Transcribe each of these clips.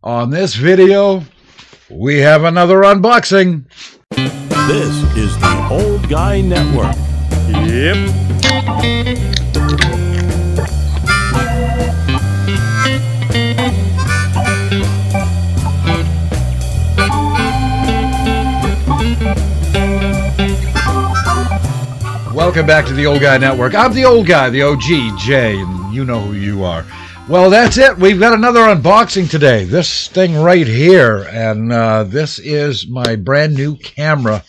On this video, we have another unboxing. This is the Old Guy Network. Yep. Welcome back to the Old Guy Network. I'm the Old Guy, the OG, Jay, and you know who you are. Well, that's it. We've got another unboxing today. This thing right here, and this is my brand new camera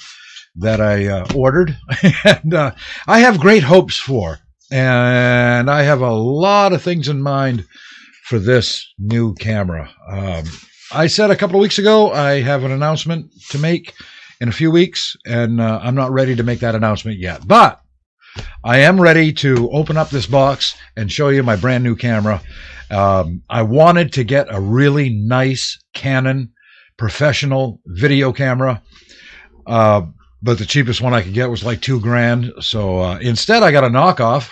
that I ordered, and I have great hopes for, and I have a lot of things in mind for this new camera. I said a couple of weeks ago I have an announcement to make in a few weeks, and I'm not ready to make that announcement yet, but I am ready to open up this box and show you my brand new camera. I wanted to get a really nice Canon professional video camera, but the cheapest one I could get was like $2,000. So instead I got a knockoff,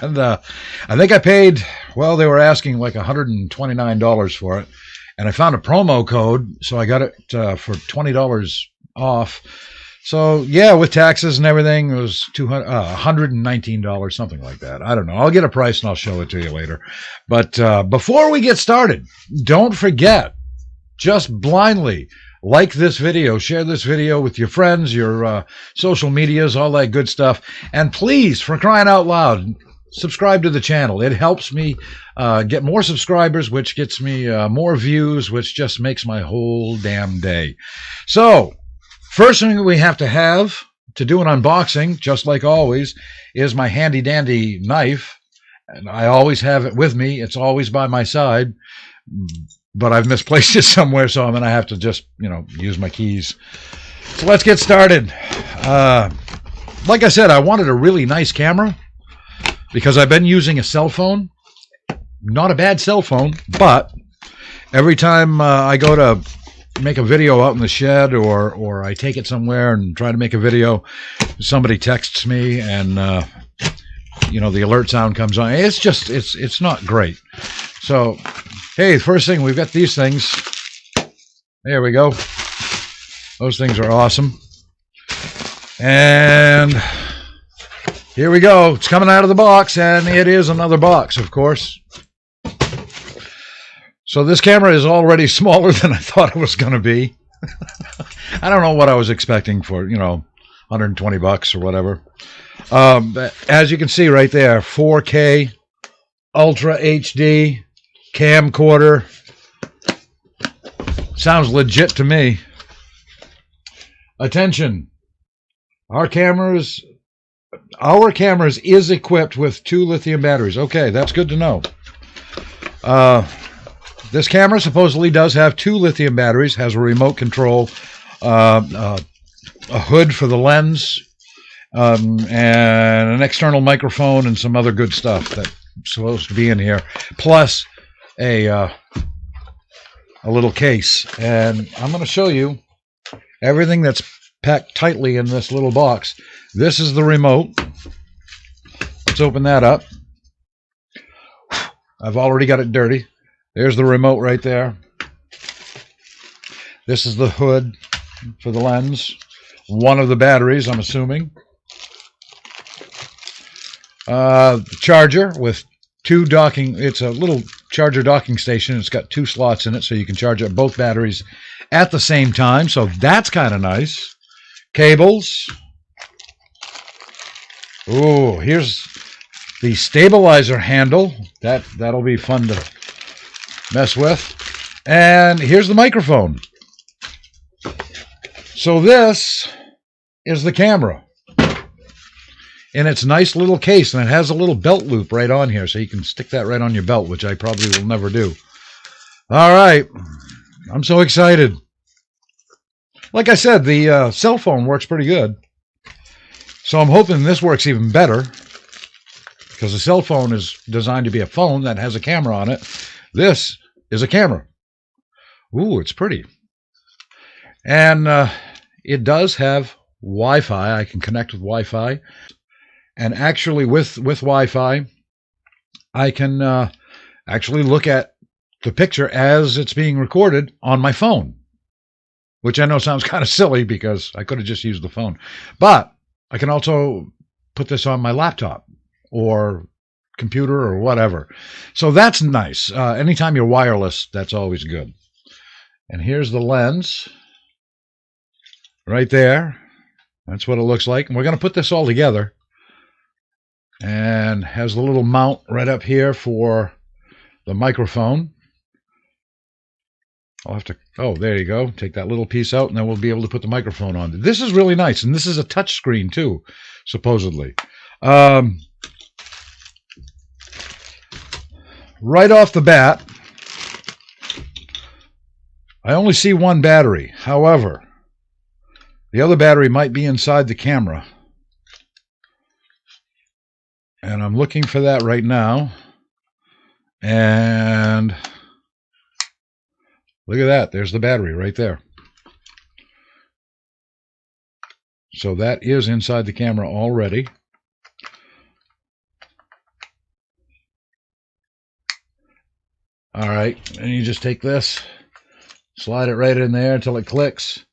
and I think I paid, well, they were asking like $129 for it, and I found a promo code, so I got it for $20 off. So yeah, with taxes and everything, it was $119, something like that. I don't know. I'll get a price and I'll show it to you later. But before we get started, don't forget, just blindly like this video, share this video with your friends, your social medias, all that good stuff. And please, for crying out loud, subscribe to the channel. It helps me get more subscribers, which gets me more views, which just makes my whole damn day. So first thing we have to do an unboxing, just like always, is my handy dandy knife. And I always have it with me. It's always by my side, but I've misplaced it somewhere, so I'm going to have to just, use my keys. So let's get started. Like I said, I wanted a really nice camera because I've been using a cell phone. Not a bad cell phone, but every time I go to make a video out in the shed, or I take it somewhere and try to make a video, somebody texts me, and the alert sound comes on. It's just it's not great. So hey, first thing, we've got these things. There we go. Those things are awesome. And here we go. It's coming out of the box, and it is another box, of course. So this camera is already smaller than I thought it was going to be. I don't know what I was expecting for, $120 or whatever. But as you can see right there, 4K, Ultra HD, camcorder. Sounds legit to me. Attention. Our cameras is equipped with 2 lithium batteries. Okay, that's good to know. This camera supposedly does have 2 lithium batteries, has a remote control, a hood for the lens, and an external microphone and some other good stuff that's supposed to be in here, plus a little case. And I'm going to show you everything that's packed tightly in this little box. This is the remote. Let's open that up. I've already got it dirty. There's the remote right there. This is the hood for the lens. One of the batteries, I'm assuming. The charger with 2 docking. It's a little charger docking station. It's got 2 slots in it, so you can charge up both batteries at the same time. So that's kind of nice. Cables. Oh, here's the stabilizer handle. That'll be fun to mess with. And here's the microphone. So this is the camera in its nice little case, and it has a little belt loop right on here, so you can stick that right on your belt, which I probably will never do. All right, I'm so excited. Like I said, the cell phone works pretty good, so I'm hoping this works even better, because the cell phone is designed to be a phone that has a camera on it. This is a camera. Ooh, it's pretty. And it does have Wi-Fi. I can connect with Wi-Fi. And actually with Wi-Fi, I can actually look at the picture as it's being recorded on my phone, which I know sounds kind of silly because I could have just used the phone. But I can also put this on my laptop or computer or whatever. So that's nice. Anytime you're wireless, that's always good. And here's the lens right there. That's what it looks like. And we're going to put this all together. And has the little mount right up here for the microphone. I'll have to, oh, there you go. Take that little piece out, and then we'll be able to put the microphone on. This is really nice, and this is a touch screen too, supposedly. Right off the bat, I only see one battery. However, the other battery might be inside the camera. And I'm looking for that right now. And look at that. There's the battery right there. So that is inside the camera already. All right. And you just take this, slide it right in there until it clicks.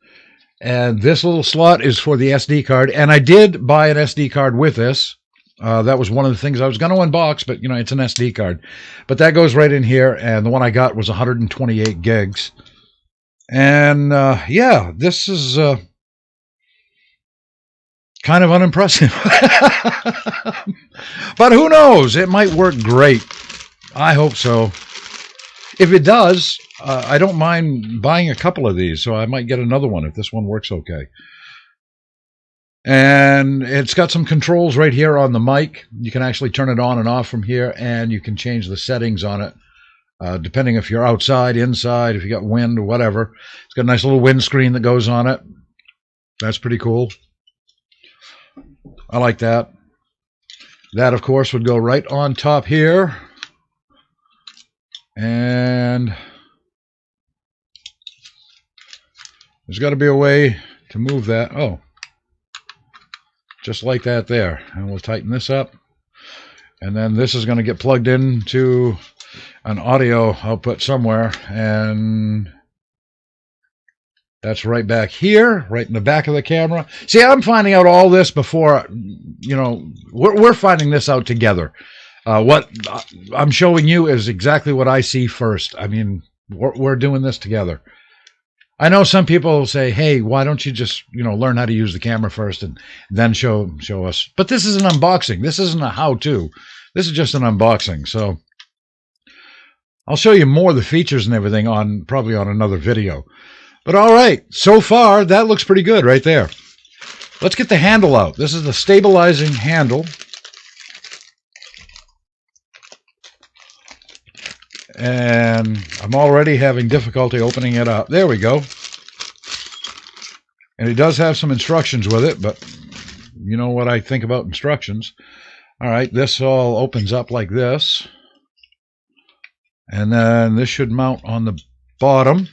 And this little slot is for the SD card. And I did buy an SD card with this. That was one of the things I was going to unbox, but, you know, it's an SD card. But that goes right in here, and the one I got was 128 gigs. And, yeah, this is kind of unimpressive. But who knows? It might work great. I hope so. If it does, I don't mind buying a couple of these, so I might get another one if this one works okay. And it's got some controls right here on the mic. You can actually turn it on and off from here, and you can change the settings on it, depending if you're outside, inside, if you got wind or whatever. It's got a nice little windscreen that goes on it. That's pretty cool. I like that. That, of course, would go right on top here. And there's got to be a way to move that. Oh. Just like that there. And we'll tighten this up. And then this is going to get plugged into an audio output somewhere. And that's right back here, right in the back of the camera. See, I'm finding out all this before, you know, we're finding this out together. What I'm showing you is exactly what I see first. I mean, we're doing this together. I know some people say, hey, why don't you just, you know, learn how to use the camera first and then show us. But this is an unboxing. This isn't a how-to. This is just an unboxing. So I'll show you more of the features and everything probably on another video. But all right, so far, that looks pretty good right there. Let's get the handle out. This is the stabilizing handle. And I'm already having difficulty opening it up. There we go. And it does have some instructions with it, but you know what I think about instructions. All right, this all opens up like this. And then this should mount on the bottom.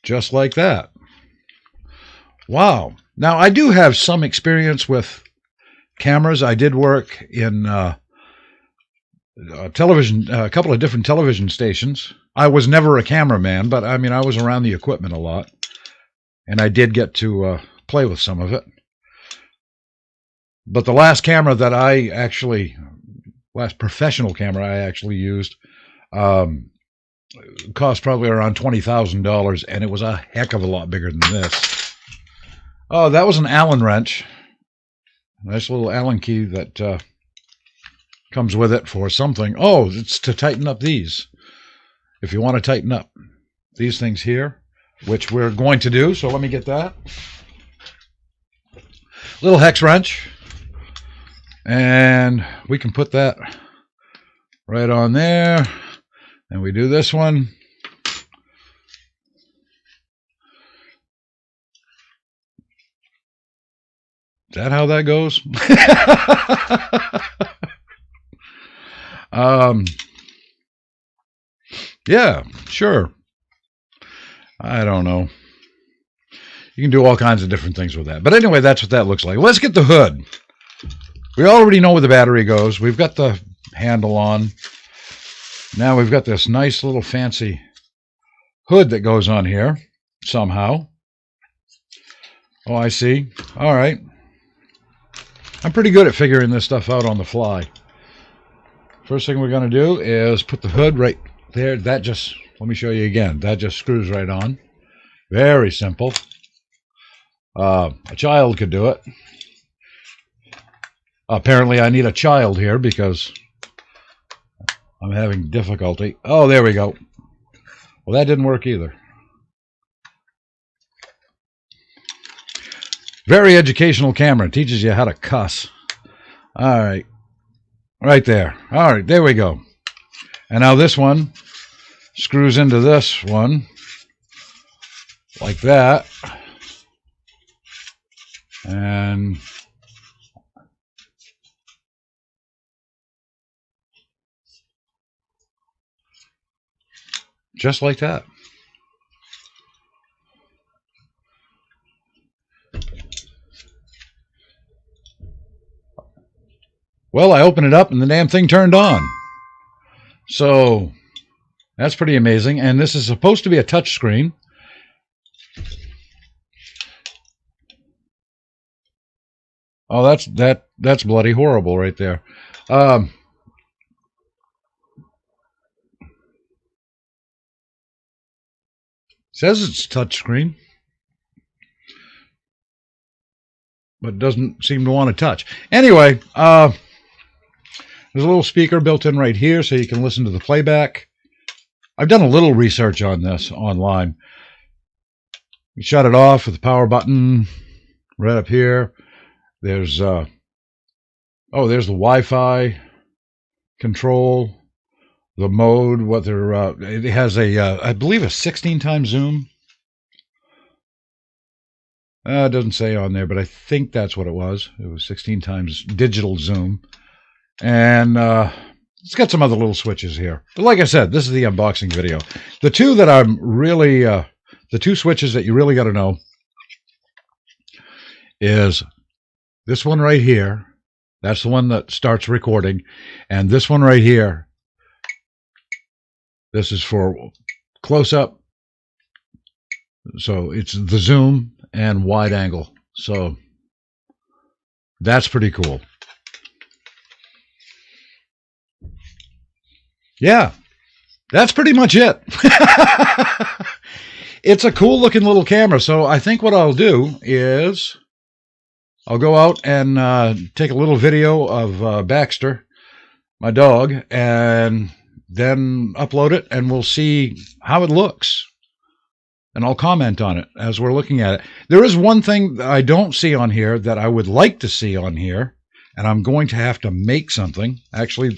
Just like that. Wow. Now, I do have some experience with cameras. I did work in television, a couple of different television stations. I was never a cameraman, but I mean, I was around the equipment a lot, and I did get to play with some of it. But the last camera that last professional camera I actually used, cost probably around $20,000, and it was a heck of a lot bigger than this. Oh, that was an Allen wrench. Nice little Allen key that comes with it for something. Oh, it's to tighten up these. If you want to tighten up these things here, which we're going to do, so let me get that. Little hex wrench. And we can put that right on there. And we do this one. Is that how that goes? Yeah, sure. I don't know. You can do all kinds of different things with that. But anyway, that's what that looks like. Let's get the hood. We already know where the battery goes. We've got the handle on. Now we've got this nice little fancy hood that goes on here somehow. Oh, I see. All right. I'm pretty good at figuring this stuff out on the fly. First thing we're going to do is put the hood right there. That just, let me show you again. That just screws right on. Very simple. A child could do it. Apparently I need a child here because I'm having difficulty. Oh, there we go. Well, that didn't work either. Very educational camera. Teaches you how to cuss. All right. Right there. All right, there we go. And now this one screws into this one like that. And just like that. Well, I opened it up and the damn thing turned on. So that's pretty amazing. And this is supposed to be a touch screen. Oh, that's bloody horrible right there. Says it's touchscreen, but doesn't seem to want to touch. Anyway, there's a little speaker built in right here so you can listen to the playback. I've done a little research on this online. You shut it off with the power button right up here. There's there's the Wi-Fi control. The mode, whether it has a, I believe a 16 times zoom. It doesn't say on there, but I think that's what it was. It was 16 times digital zoom. And it's got some other little switches here. But like I said, this is the unboxing video. The two that I'm really, the two switches that you really got to know is this one right here. That's the one that starts recording. And this one right here. This is for close-up, so it's the zoom and wide angle. So that's pretty cool. Yeah, that's pretty much it. It's a cool-looking little camera, so I think what I'll do is I'll go out and take a little video of Baxter, my dog, and then upload it, and we'll see how it looks. And I'll comment on it as we're looking at it. There is one thing that I don't see on here that I would like to see on here, and I'm going to have to make something. Actually,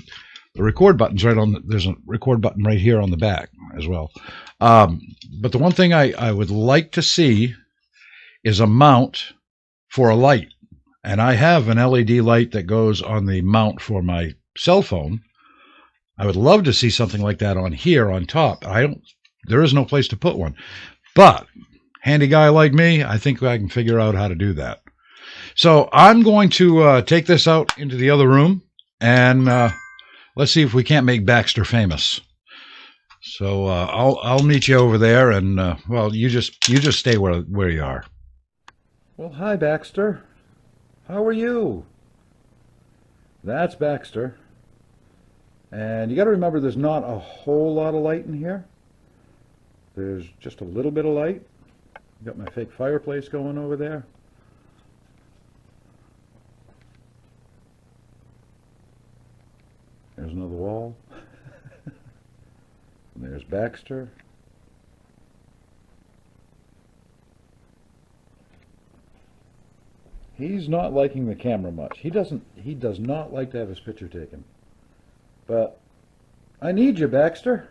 the record button's right on. There's a record button right here on the back as well. But the one thing I would like to see is a mount for a light. And I have an LED light that goes on the mount for my cell phone. I would love to see something like that on here on top. There is no place to put one. But handy guy like me, I think I can figure out how to do that. So I'm going to take this out into the other room and let's see if we can't make Baxter famous. So I'll meet you over there, and well, you just stay where you are. Well, hi Baxter. How are you? That's Baxter. And you got to remember there's not a whole lot of light in here. There's just a little bit of light. Got my fake fireplace going over there. There's another wall. And there's Baxter. He's not liking the camera much. He does not like to have his picture taken. But I need you, Baxter.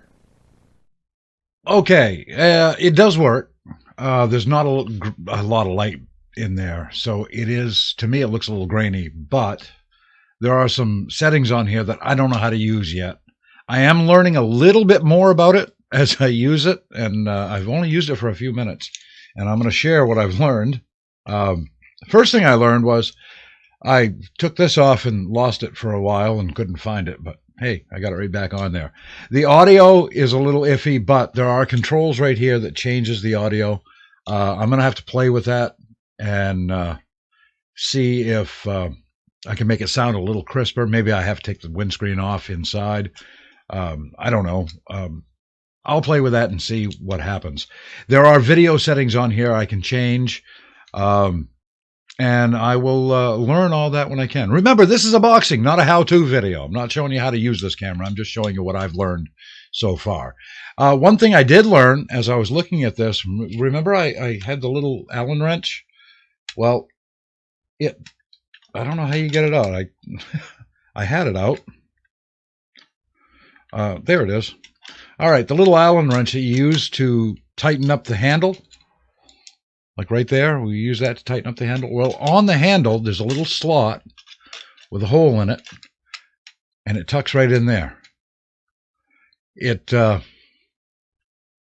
Okay, it does work. There's not a lot of light in there, so it is, to me, it looks a little grainy, but there are some settings on here that I don't know how to use yet. I am learning a little bit more about it as I use it, and I've only used it for a few minutes, and I'm going to share what I've learned. The first thing I learned was I took this off and lost it for a while and couldn't find it, but hey, I got it right back on there. The audio is a little iffy, but there are controls right here that changes the audio. I'm going to have to play with that and see if I can make it sound a little crisper. Maybe I have to take the windscreen off inside. I don't know. I'll play with that and see what happens. There are video settings on here I can change. And I will learn all that when I can. Remember, this is a boxing, not a how-to video. I'm not showing you how to use this camera. I'm just showing you what I've learned so far. One thing I did learn as I was looking at this, remember I had the little Allen wrench? Well, I don't know how you get it out. I had it out. There it is. All right, the little Allen wrench that you use to tighten up the handle. Like right there, we use that to tighten up the handle. Well, on the handle, there's a little slot with a hole in it, and it tucks right in there. Yeah,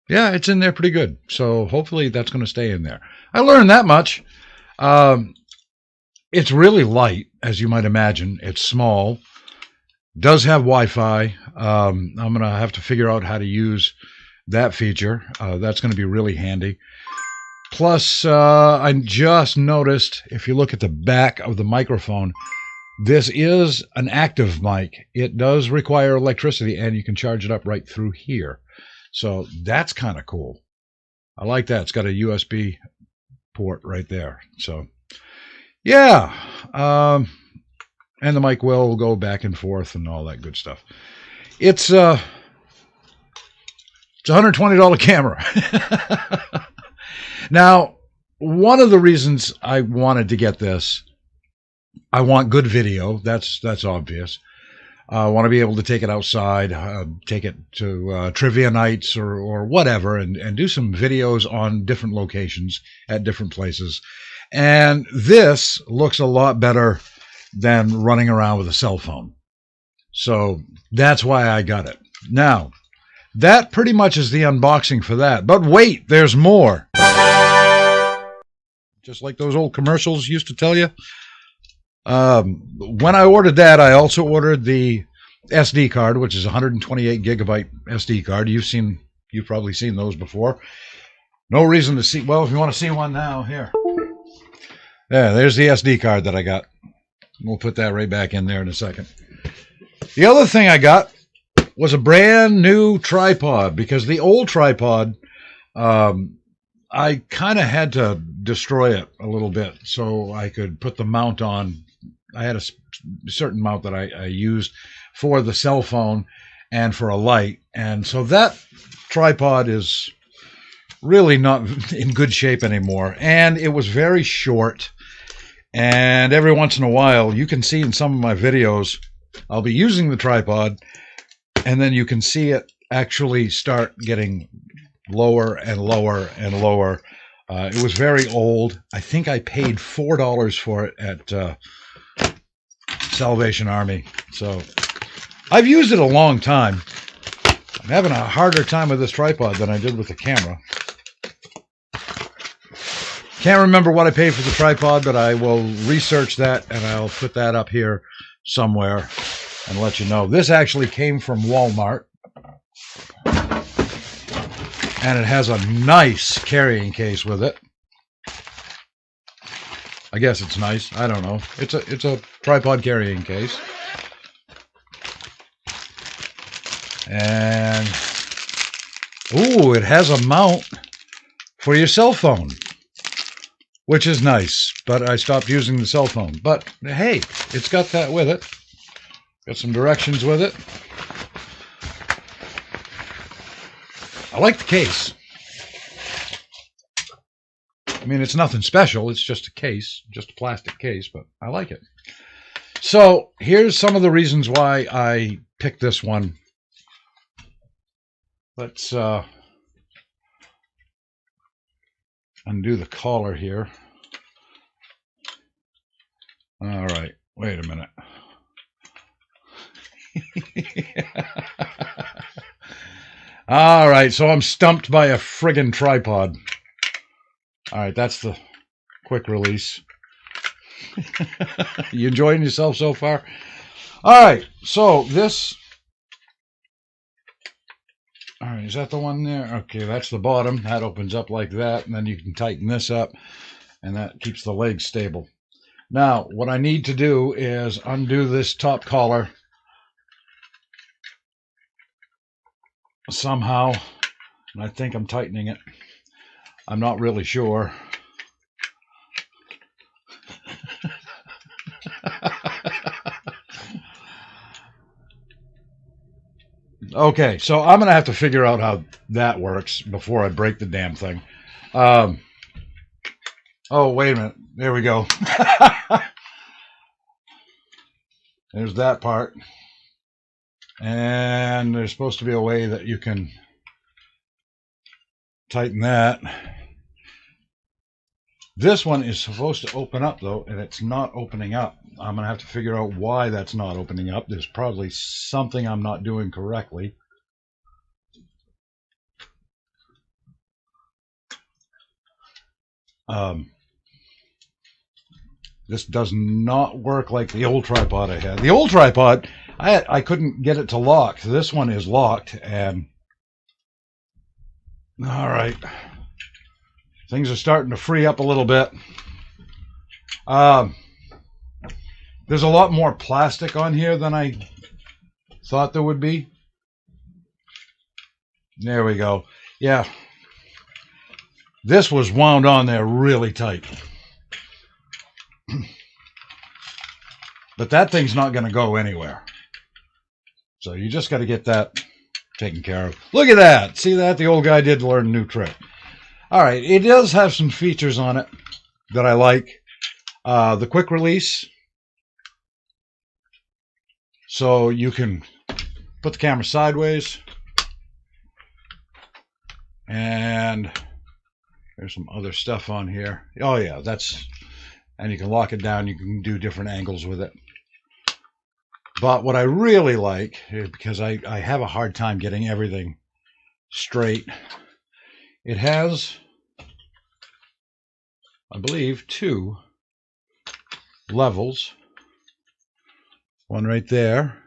it's in there pretty good. So hopefully that's going to stay in there. I learned that much. It's really light, as you might imagine. It's small. Does have Wi-Fi. I'm going to have to figure out how to use that feature. That's going to be really handy. Plus, I just noticed, if you look at the back of the microphone, this is an active mic. It does require electricity, and you can charge it up right through here. So that's kind of cool. I like that. It's got a USB port right there. So, yeah. And the mic will go back and forth and all that good stuff. It's a $120 camera. Now, one of the reasons I wanted to get this, I want good video. That's obvious. I want to be able to take it outside, take it to trivia nights or whatever, and do some videos on different locations at different places. And this looks a lot better than running around with a cell phone. So that's why I got it. Now, that pretty much is the unboxing for that. But wait, there's more. Just like those old commercials used to tell you. When I ordered that, I also ordered the SD card, which is a 128 gigabyte SD card. You've probably seen those before. No reason to see. Well, if you want to see one now, here. Yeah, there's the SD card that I got. We'll put that right back in there in a second. The other thing I got was a brand new tripod, because the old tripod, I kind of had to destroy it a little bit so I could put the mount on. I had a certain mount that I used for the cell phone and for a light. And so that tripod is really not in good shape anymore. And it was very short. And every once in a while, you can see in some of my videos, I'll be using the tripod, and then you can see it actually start getting lower and lower and lower. It was very old. I think I paid $4 for it at Salvation Army. So I've used it a long time. I'm having a harder time with this tripod than I did with the camera. Can't remember what I paid for the tripod, but I will research that and I'll put that up here somewhere and let you know. This actually came from Walmart. And it has a nice carrying case with it. I guess it's nice. I don't know. It's a tripod carrying case. And ooh, it has a mount for your cell phone, which is nice. But I stopped using the cell phone. But hey, it's got that with it. Got some directions with it. I like the case. I mean, it's nothing special. It's just a case, just a plastic case, but I like it. So here's some of the reasons why I picked this one. Let's undo the collar here. All right, wait a minute. All right, so I'm stumped by a friggin' tripod. All right, that's the quick release. You enjoying yourself so far? All right, so this All right, is that the one there? Okay, that's the bottom. That opens up like that, and then you can tighten this up, and that keeps the legs stable. Now, what I need to do is undo this top collar somehow, and I think I'm tightening it. I'm not really sure. Okay, so I'm going to have to figure out how that works before I break the damn thing. Oh, wait a minute. There we go. There's that part. And there's supposed to be a way that you can tighten that. This one is supposed to open up, though, and it's not opening up. I'm going to have to figure out why that's not opening up. There's probably something I'm not doing correctly. This does not work like the old tripod I had. The old tripod, I couldn't get it to lock. This one is locked, and all right. Things are starting to free up a little bit. There's a lot more plastic on here than I thought there would be. There we go. Yeah. This was wound on there really tight. But that thing's not going to go anywhere. So you just got to get that taken care of. Look at that. See that? The old guy did learn a new trick. All right. It does have some features on it that I like. The quick release. So you can put the camera sideways. And there's some other stuff on here. Oh, yeah. And you can lock it down. You can do different angles with it. But what I really like, because I have a hard time getting everything straight, it has, I believe, 2 levels. One right there.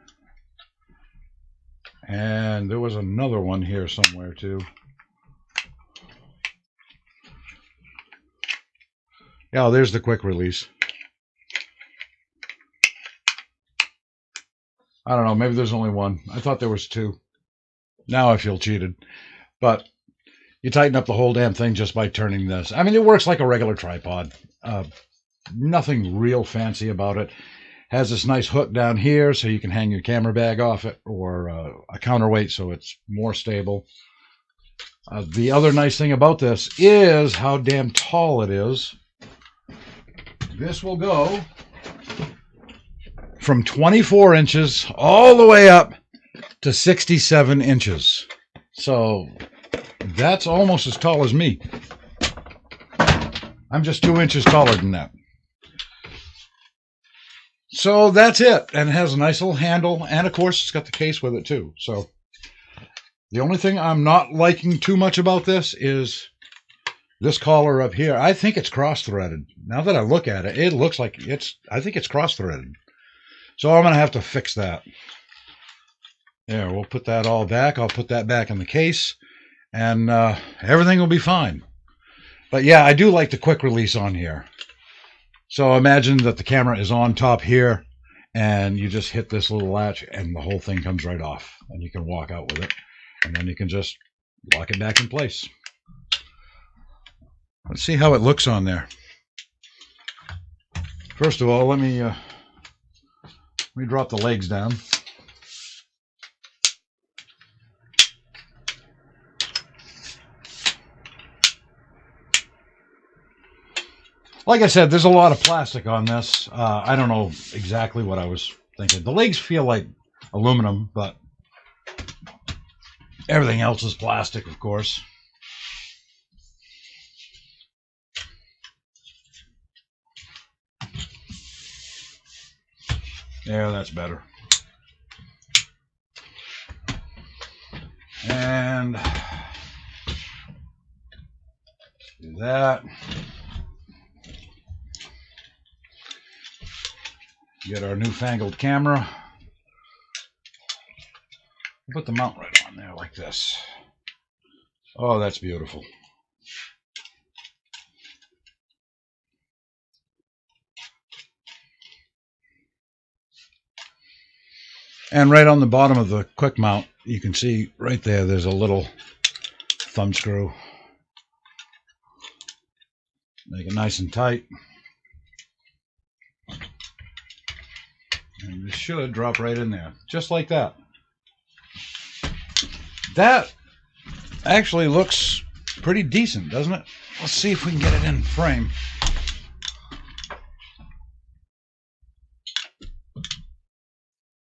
And there was another one here somewhere, too. Yeah, there's the quick release. I don't know, maybe there's only one. I thought there was 2. Now I feel cheated. But you tighten up the whole damn thing just by turning this. I mean, it works like a regular tripod. Nothing real fancy about it. Has this nice hook down here so you can hang your camera bag off it, or a counterweight so it's more stable. The other nice thing about this is how damn tall it is. This will go from 24 inches all the way up to 67 inches. So that's almost as tall as me. I'm just 2 inches taller than that. So that's it. And it has a nice little handle. And of course, it's got the case with it too. So the only thing I'm not liking too much about this is this collar up here. I think it's cross-threaded. Now that I look at it, it looks like I think it's cross-threaded. So I'm going to have to fix that. There, we'll put that all back. I'll put that back in the case, and everything will be fine. But yeah, I do like the quick release on here. So imagine that the camera is on top here, and you just hit this little latch, and the whole thing comes right off, and you can walk out with it, and then you can just lock it back in place. Let's see how it looks on there. First of all, let me drop the legs down. Like I said, there's a lot of plastic on this. I don't know exactly what I was thinking. The legs feel like aluminum, but everything else is plastic, of course. Yeah, that's better. And do that. Get our newfangled camera. Put the mount right on there like this. Oh, that's beautiful. And right on the bottom of the quick mount, you can see right there, there's a little thumb screw. Make it nice and tight. And it should drop right in there, just like that. That actually looks pretty decent, doesn't it? Let's see if we can get it in frame.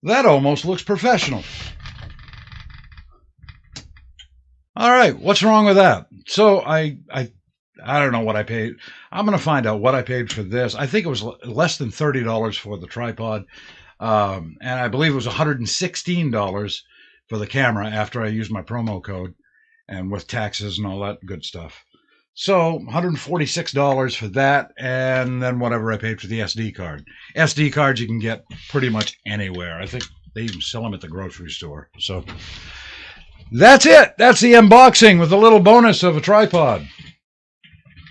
That almost looks professional. All right, what's wrong with that? So I don't know what I paid. I'm going to find out what I paid for this. I think it was less than $30 for the tripod, and I believe it was $116 for the camera after I used my promo code, and with taxes and all that good stuff. So $146 for that, and then whatever I paid for the SD card. SD cards you can get pretty much anywhere. I think they even sell them at the grocery store. So that's it. That's the unboxing with a little bonus of a tripod.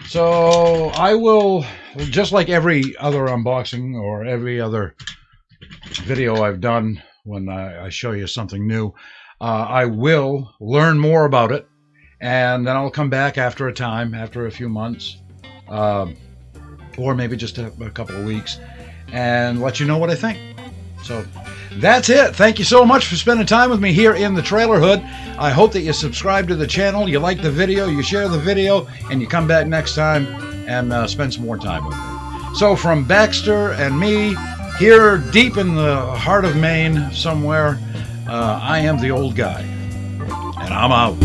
So I will, just like every other unboxing or every other video I've done when I show you something new, I will learn more about it. And then I'll come back after a time, after a few months, or maybe just a couple of weeks, and let you know what I think. So that's it. Thank you so much for spending time with me here in the Trailer Hood. I hope that you subscribe to the channel, you like the video, you share the video, and you come back next time and spend some more time with me. So from Baxter and me, here deep in the heart of Maine somewhere, I am the old guy, and I'm out.